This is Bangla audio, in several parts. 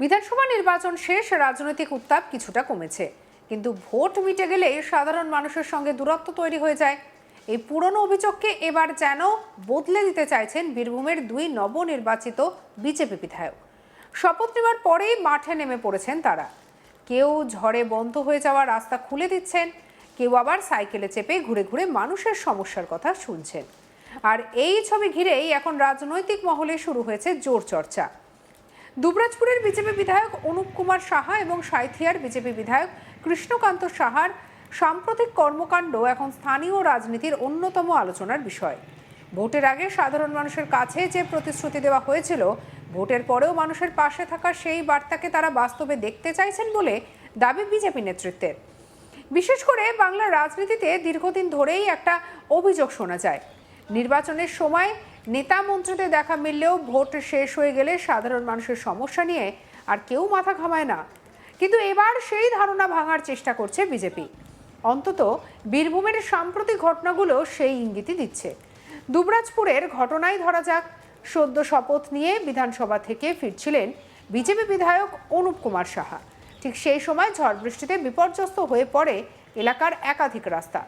বিধানসভা নির্বাচন শেষ, রাজনৈতিক উত্তাপ কিছুটা কমেছে, কিন্তু ভোট মিটে গেলে সাধারণ মানুষের সঙ্গে দূরত্ব তৈরি হয়ে যায়। এই পুরনো অভিযোগকে এবার যেন বদলে দিতে চাইছেন বীরভূমের দুই নবনির্বাচিত বিজেপি বিধায়ক। শপথ নেওয়ার পরেই মাঠে নেমে পড়েছেন তারা। কেউ ঝড়ে বন্ধ হয়ে যাওয়া রাস্তা খুলে দিচ্ছেন, কেউ আবার সাইকেলে চেপে ঘুরে ঘুরে মানুষের সমস্যার কথা শুনছেন। আর এই ছবি ঘিরেই এখন রাজনৈতিক মহলে শুরু হয়েছে জোর চর্চা। দুবরাজপুরের বিজেপি বিধায়ক অনুপ কুমার সাহা এবং সাঁইথিয়ার বিজেপি বিধায়ক কৃষ্ণকান্ত সাহার সাম্প্রতিক কর্মকাণ্ড এখন স্থানীয় রাজনীতির অন্যতম আলোচনার বিষয়। ভোটের আগে সাধারণ মানুষের কাছে যে প্রতিশ্রুতি দেওয়া হয়েছিল, ভোটের পরেও মানুষের পাশে থাকা সেই বার্তাকে তারা বাস্তবে দেখতে চাইছেন বলে দাবি বিজেপি নেতৃত্বের। বিশেষ করে বাংলার রাজনীতিতে দীর্ঘদিন ধরেই একটা অভিযোগ শোনা যায়, নির্বাচনের সময় নেতা মন্ত্রীদের দেখা মিললেও ভোট শেষ হয়ে গেলে সাধারণ মানুষের সমস্যা নিয়ে আর কেউ মাথা ঘামায় না। কিন্তু এবার সেই ধারণা ভাঙার চেষ্টা করছে বিজেপি। অন্তত বীরভূমের সাম্প্রতিক ঘটনাগুলো সেই ইঙ্গিতই দিচ্ছে। দুবরাজপুরের ঘটনাই ধরা যাক। সদ্য শপথ নিয়ে বিধানসভা থেকে ফিরছিলেন বিজেপি বিধায়ক অনুপ কুমার সাহা। ঠিক সেই সময় ঝড় বৃষ্টিতে বিপর্যস্ত হয়ে পড়ে এলাকার একাধিক রাস্তা।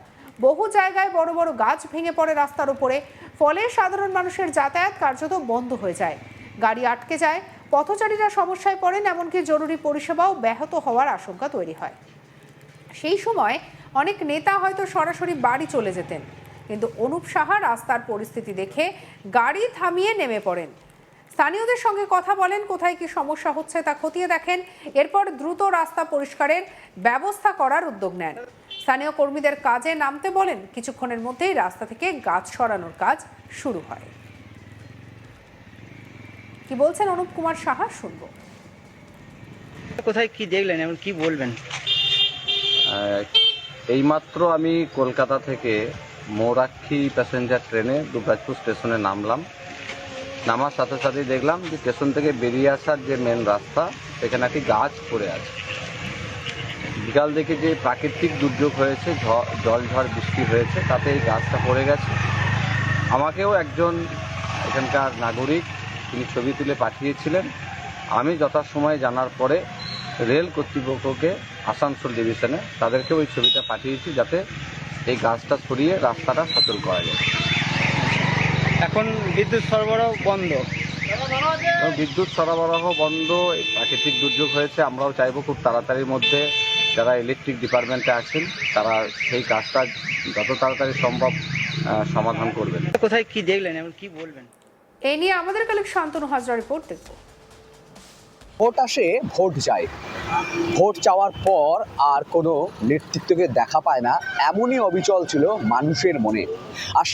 বহু জায়গায় বড় বড় গাছ ভেঙে পড়ে রাস্তার উপরে, ফলে সাধারণ মানুষের যাতায়াত কার্যত বন্ধ হয়ে যায়। গাড়ি আটকে যায়, পথচারীরা সমস্যায় পড়েন, এমনকি জরুরি পরিষেবাও ব্যাহত হওয়ার আশঙ্কা তৈরি হয়। সেই সময় অনেক নেতা হয়তো সরাসরি বাড়ি চলে যেতেন, কিন্তু অনুপ সাহা রাস্তার পরিস্থিতি দেখে গাড়ি থামিয়ে নেমে পড়েন। স্থানীয়দের সঙ্গে কথা বলেন, কোথায় কি সমস্যা হচ্ছে তা খতিয়ে দেখেন, এরপর দ্রুত রাস্তা পরিষ্কারের ব্যবস্থা করার উদ্যোগ নেন। স্থানীয় কর্মীদের কাজে নামতে বলেন। কিছুক্ষণের মধ্যেই রাস্তা থেকে গাছ সরানোর কাজ শুরু হয়। কি বলছেন অনুপ কুমার সাহা, শুনবো। কোথায় কি দেখলেন এবং কি বলবেন? এইমাত্র আমি কলকাতা থেকে মৌরাক্ষী প্যাসেঞ্জার ট্রেনে দুবরাজপুর স্টেশনে নামলাম। নামার সাথে সাথেই দেখলাম যে স্টেশন থেকে বেরিয়ে আসার যে মেন রাস্তা, সেখানে একটি গাছ পড়ে আছে। বিকাল দেখে যে প্রাকৃতিক দুর্যোগ হয়েছে, জল ঝড় বৃষ্টি হয়েছে, তাতে এই গাছটা পড়ে গেছে। আমাকেও একজন এখানকার নাগরিক তিনি ছবি তুলে পাঠিয়েছিলেন। আমি যথাসময়ে জানার পরে রেল কর্তৃপক্ষকে, আসানসোল ডিভিশনে তাদেরকে ওই ছবিটা পাঠিয়েছি, যাতে এই গাছটা সরিয়ে রাস্তাটা সচল করা যায়। এখন বিদ্যুৎ সরবরাহ বন্ধ। বিদ্যুৎ সরবরাহ বন্ধ, এই প্রাকৃতিক দুর্যোগ হয়েছে। আমরাও চাইবো খুব তাড়াতাড়ির মধ্যে যারা ইলেকট্রিক ডিপার্টমেন্টে আছেন তারা সেই কাজটা যত তাড়াতাড়ি সম্ভব সমাধান করবেন। কোথায় কি দেখলেন এবং কি বলবেন? এই নিয়ে আমাদের কালেক্ট শান্তনু হাজরা রিপোর্ট দেখব। ভোট আসে, ভোট যায়। ভোট চাওয়ার পর আর কোনো নেতৃত্বকে দেখা পায় না, এমনই অবিচল ছিল মানুষের মনে। আর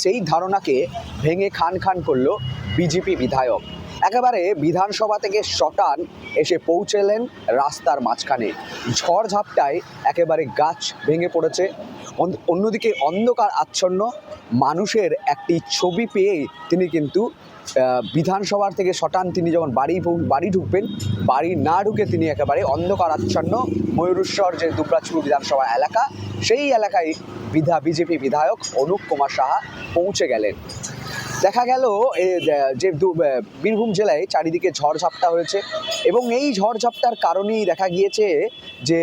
সেই ধারণাকে ভেঙে খান খান করলো বিজেপি বিধায়ক। একেবারে বিধানসভা থেকে শটান এসে পৌঁছলেন রাস্তার মাঝখানে। ঝড়ঝাপটায় একেবারে গাছ ভেঙে পড়েছে। অন্যদিকে অন্ধকার আচ্ছন্ন মানুষের একটি ছবি পেয়েই তিনি কিন্তু বিধানসভার থেকে শটান তিনি যখন বাড়ি ঢুকবেন, বাড়ি না ঢুকে তিনি একেবারে অন্ধকার আচ্ছন্ন ময়ূরেশ্বর যে দুবরাজপুর বিধানসভা এলাকা, সেই এলাকায় বিজেপি বিধায়ক অনুপ কুমার সাহা পৌঁছে গেলেন। দেখা গেল যে বীরভূম জেলায় চারিদিকে ঝড়ঝাপটা হয়েছে এবং এই ঝড়ঝাপটার কারণেই দেখা গিয়েছে যে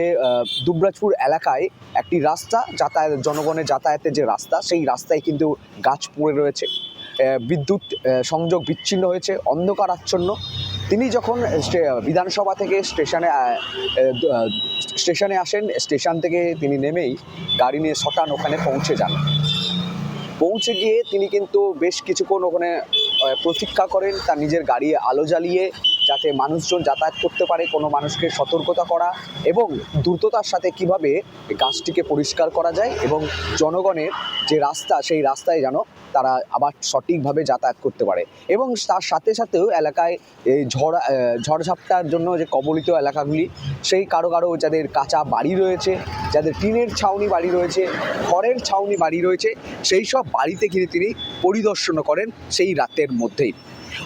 দুবরাজপুর এলাকায় একটি রাস্তা জনগণের যাতায়াতের যে রাস্তা, সেই রাস্তায় কিন্তু গাছ পড়ে রয়েছে। বিদ্যুৎ সংযোগ বিচ্ছিন্ন হয়েছে, অন্ধকার আচ্ছন্ন। তিনি যখন বিধানসভা থেকে স্টেশনে আসেন, স্টেশন থেকে তিনি নেমেই গাড়ি নিয়ে শটান ওখানে পৌঁছে যান। পৌঁছে গিয়ে তিনি কিন্তু বেশ কিছুক্ষণ ওখানে প্রতীক্ষা করেন, তার নিজের গাড়ি আলো জ্বালিয়ে, যাতে মানুষজন যাতায়াত করতে পারে, কোনো মানুষকে সতর্কতা করা এবং দ্রুততার সাথে কিভাবে গাছটিকে পরিষ্কার করা যায় এবং জনগণের যে রাস্তা, সেই রাস্তায় যেন তারা আবার সঠিকভাবে যাতায়াত করতে পারে। এবং তার সাথে সাথেও এলাকায় এই ঝড়ঝাপটার জন্য যে কবলিত এলাকাগুলি, সেই কারো যাদের কাঁচা বাড়ি রয়েছে, যাদের টিনের ছাউনি বাড়ি রয়েছে, খড়ের ছাউনি বাড়ি রয়েছে, সেই সব বাড়িতে কিন্তু তিনি পরিদর্শন করেন সেই রাতের মধ্যেই।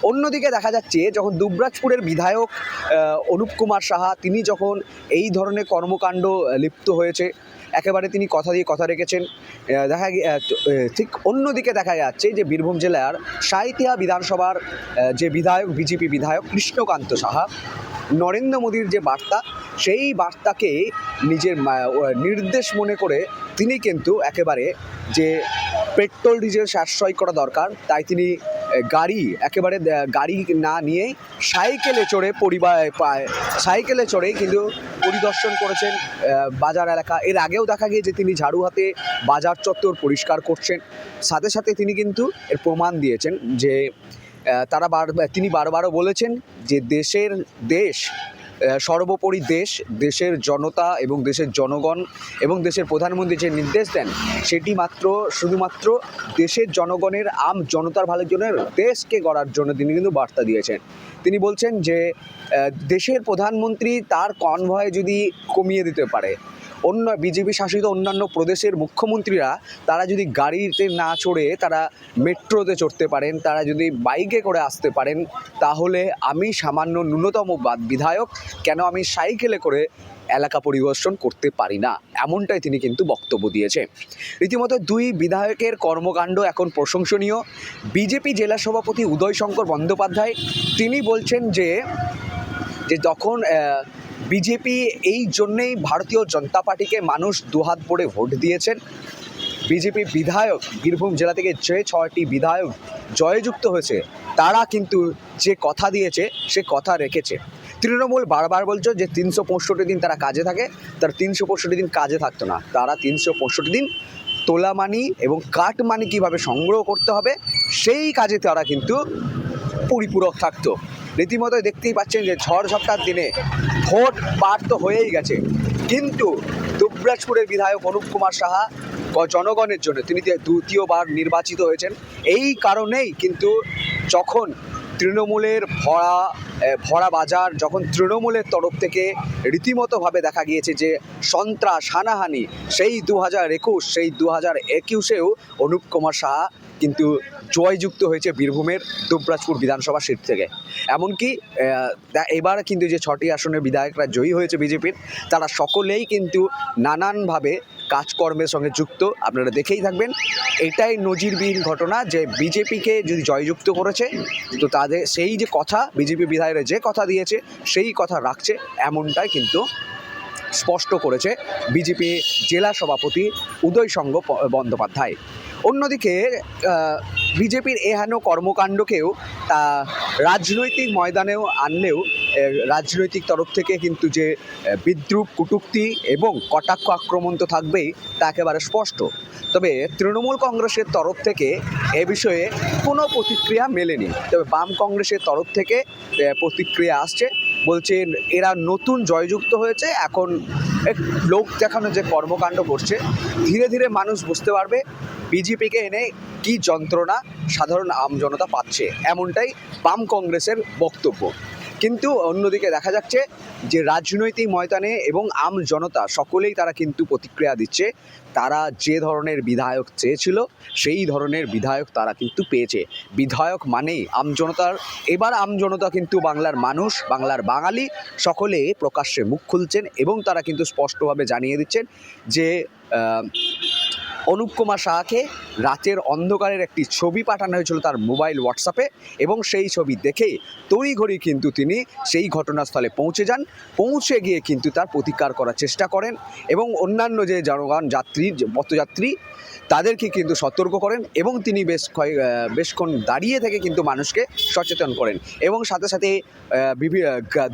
অন্যদিকে দেখা যাচ্ছে যখন দুবরাজপুরের বিধায়ক অনুপ কুমার সাহা তিনি যখন এই ধরনের কর্মকাণ্ড লিপ্ত হয়েছে, একেবারে তিনি কথা দিয়ে কথা রেখেছেন। ঠিক অন্যদিকে দেখা যাচ্ছে যে বীরভূম জেলার সাঁইথিয়া বিধানসভার যে বিধায়ক, বিজেপি বিধায়ক কৃষ্ণকান্ত সাহা, নরেন্দ্র মোদীর যে বার্তা, সেই বার্তাকে নিজের নির্দেশ মনে করে তিনি কিন্তু একেবারে যে পেট্রোল ডিজেল সাশ্রয় করা দরকার, তাই তিনি গাড়ি না নিয়েই সাইকেলে চড়েই কিন্তু পরিদর্শন করেছেন বাজার এলাকা। এর আগেও দেখা গিয়ে যে তিনি ঝাড়ু হাতে বাজার চত্বর পরিষ্কার করছেন। সাথে সাথে তিনি কিন্তু এর প্রমাণ দিয়েছেন যে তিনি বারবারও বলেছেন যে সর্বোপরি দেশের জনতা এবং দেশের জনগণ এবং দেশের প্রধানমন্ত্রী যে নির্দেশ দেন সেটি শুধুমাত্র দেশের জনগণের, জনতার ভালোর জন্য, দেশকে গড়ার জন্য তিনি কিন্তু বার্তা দিয়েছেন। তিনি বলছেন যে দেশের প্রধানমন্ত্রী তার কনভয় যদি কমিয়ে দিতে পারে, অন্য বিজেপি শাসিত অন্যান্য প্রদেশের মুখ্যমন্ত্রীরা তারা যদি গাড়িতে না চড়ে তারা মেট্রোতে চড়তে পারেন, তারা যদি বাইকে করে আসতে পারেন, তাহলে আমি সামান্য ন্যূনতম বিধায়ক কেন আমি সাইকেলে করে এলাকা পরিদর্শন করতে পারি না, এমনটাই তিনি কিন্তু বক্তব্য দিয়েছে। রীতিমতো দুই বিধায়কের কর্মকাণ্ড এখন প্রশংসনীয়। বিজেপি জেলা সভাপতি উদয় শঙ্কর বন্দ্যোপাধ্যায় তিনি বলছেন যে তখন বিজেপি এই জন্যেই ভারতীয় জনতা পার্টিকে মানুষ দুহাত ভরে ভোট দিয়েছেন। বিজেপি বিধায়ক বীরভূম জেলা থেকে যে 6টি বিধায়ক জয়যুক্ত হয়েছে তারা কিন্তু যে কথা দিয়েছে সে কথা রেখেছে। তৃণমূল বারবার বলছে যে 365 দিন তারা কাজে থাকে, তার 365 দিন কাজে থাকতো না, তারা 365 দিন তোলা মানি এবং কাট মানি কীভাবে সংগ্রহ করতে হবে সেই কাজে তারা কিন্তু পরিপূরক থাকতো। রীতিমতো দেখতেই পাচ্ছেন যে ঝড় ঝাপটার দিনে ভোট পার তো হয়েই গেছে, কিন্তু দুবরাজপুরের বিধায়ক অনুপ কুমার সাহা জনগণের জন্য তিনি দ্বিতীয়বার নির্বাচিত হয়েছেন। এই কারণেই কিন্তু যখন তৃণমূলের ভরা বাজার, যখন তৃণমূলের তরফ থেকে রীতিমতোভাবে দেখা গিয়েছে যে সন্ত্রাস হানাহানি, সেই 2021 সেই 2021-এও অনুপ কুমার সাহা কিন্তু জয়যুক্ত হয়েছে বীরভূমের দুবরাজপুর বিধানসভা সিট থেকে। এমনকি এবার কিন্তু যে 6টি আসনের বিধায়করা জয়ী হয়েছে বিজেপির, তারা সকলেই কিন্তু নানানভাবে কাজকর্মের সঙ্গে যুক্ত। আপনারা দেখেই থাকবেন, এটাই নজিরবিহীন ঘটনা যে বিজেপিকে যদি জয়যুক্ত করেছে তো তাদের সেই যে কথা, বিজেপি বিধায়করা যে কথা দিয়েছে সেই কথা রাখছে, এমনটাই কিন্তু স্পষ্ট করেছে বিজেপি জেলা সভাপতি উদয় শঙ্কর বন্দ্যোপাধ্যায়। অন্যদিকে বিজেপির এহেন কর্মকাণ্ডকেও রাজনৈতিক ময়দানেও আনলেও রাজনৈতিক তরফ থেকে কিন্তু যে বিদ্রূপ, কটূক্তি এবং কটাক্ষ আক্রমণ তো থাকবেই, তা একেবারে স্পষ্ট। তবে তৃণমূল কংগ্রেসের তরফ থেকে এ বিষয়ে কোনো প্রতিক্রিয়া মেলেনি। তবে বাম কংগ্রেসের তরফ থেকে প্রতিক্রিয়া আসছে, বলছেন এরা নতুন জয়যুক্ত হয়েছে, এখন লোক দেখানো যে কর্মকাণ্ড করছে, ধীরে ধীরে মানুষ বুঝতে পারবে বিজেপিকে এনে কি যন্ত্রণা সাধারণ আমজনতা পাচ্ছে, এমনটাই বাম কংগ্রেসের বক্তব্য। কিন্তু অন্যদিকে দেখা যাচ্ছে যে রাজনৈতিক ময়দানে এবং আম জনতা সকলেই তারা কিন্তু প্রতিক্রিয়া দিচ্ছে। তারা যে ধরনের বিধায়ক চেয়েছিল সেই ধরনের বিধায়ক তারা কিন্তু পেয়েছে। বিধায়ক মানেই আমজনতার, এবার আমজনতা কিন্তু বাংলার মানুষ, বাংলার বাঙালি সকলে প্রকাশ্যে মুখ খুলছেন এবং তারা কিন্তু স্পষ্টভাবে জানিয়ে দিচ্ছেন যে অনুপ কুমার সাহাকে রাতের অন্ধকারের একটি ছবি পাঠানো হয়েছিল তার মোবাইল হোয়াটসঅ্যাপে, এবং সেই ছবি দেখে তড়িঘড়ি কিন্তু তিনি সেই ঘটনাস্থলে পৌঁছে যান। পৌঁছে গিয়ে কিন্তু তার প্রতিকার করার চেষ্টা করেন এবং অন্যান্য যে জনগণ পথযাত্রী তাদেরকে কিন্তু সতর্ক করেন এবং তিনি বেশক্ষণ দাঁড়িয়ে থেকে কিন্তু মানুষকে সচেতন করেন এবং সাথে সাথে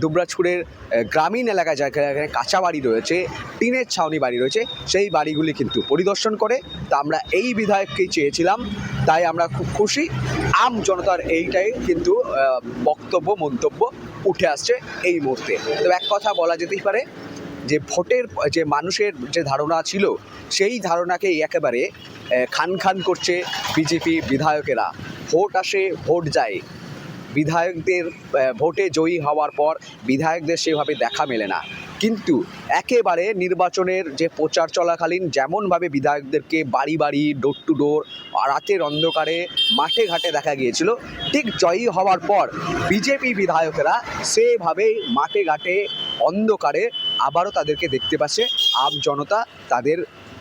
দুবরাজপুরের গ্রামীণ এলাকায় যেখানে কাঁচা বাড়ি রয়েছে, টিনের ছাউনি বাড়ি রয়েছে, সেই বাড়িগুলি কিন্তু পরিদর্শন করে। তা আমরা এই বিধায়ককেই চেয়েছিলাম, তাই আমরা খুব খুশি। আম জনতার এইটাই কিন্তু মন্তব্য উঠে আসছে এই মুহূর্তে। তো এক কথা বলা যেতেই পারে যে ভোটের যে মানুষের যে ধারণা ছিল সেই ধারণাকেই একেবারে খান করছে বিজেপি বিধায়কেরা। ভোট আসে ভোট যায়, বিধায়কদের ভোটে জয়ী হওয়ার পর বিধায়কদের সেভাবে দেখা মেলে না। কিন্তু একেবারে নির্বাচনের যে প্রচার চলাকালীন যেমনভাবে বিধায়কদেরকে বাড়ি বাড়ি, ডোর টু ডোর, রাতের অন্ধকারে মাঠে ঘাটে দেখা গিয়েছিল, ঠিক জয়ী হওয়ার পর বিজেপি বিধায়কেরা সেভাবেই মাঠে ঘাটে অন্ধকারে আবারও তাদেরকে দেখতে পাচ্ছে আম জনতা তাদের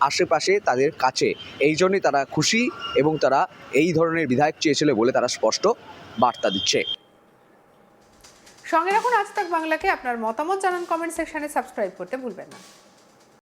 আশেপাশে, তাদের কাছে। এই জন্যই তারা খুশি এবং তারা এই ধরনের বিধায়ক চেয়েছিল বলে তারা স্পষ্ট বার্তা দিচ্ছে। সঙ্গে রাখুন আজ তাক বাংলাকে। আপনার মতামত জানান কমেন্ট সেকশনে, সাবস্ক্রাইব করতে ভুলবেন না।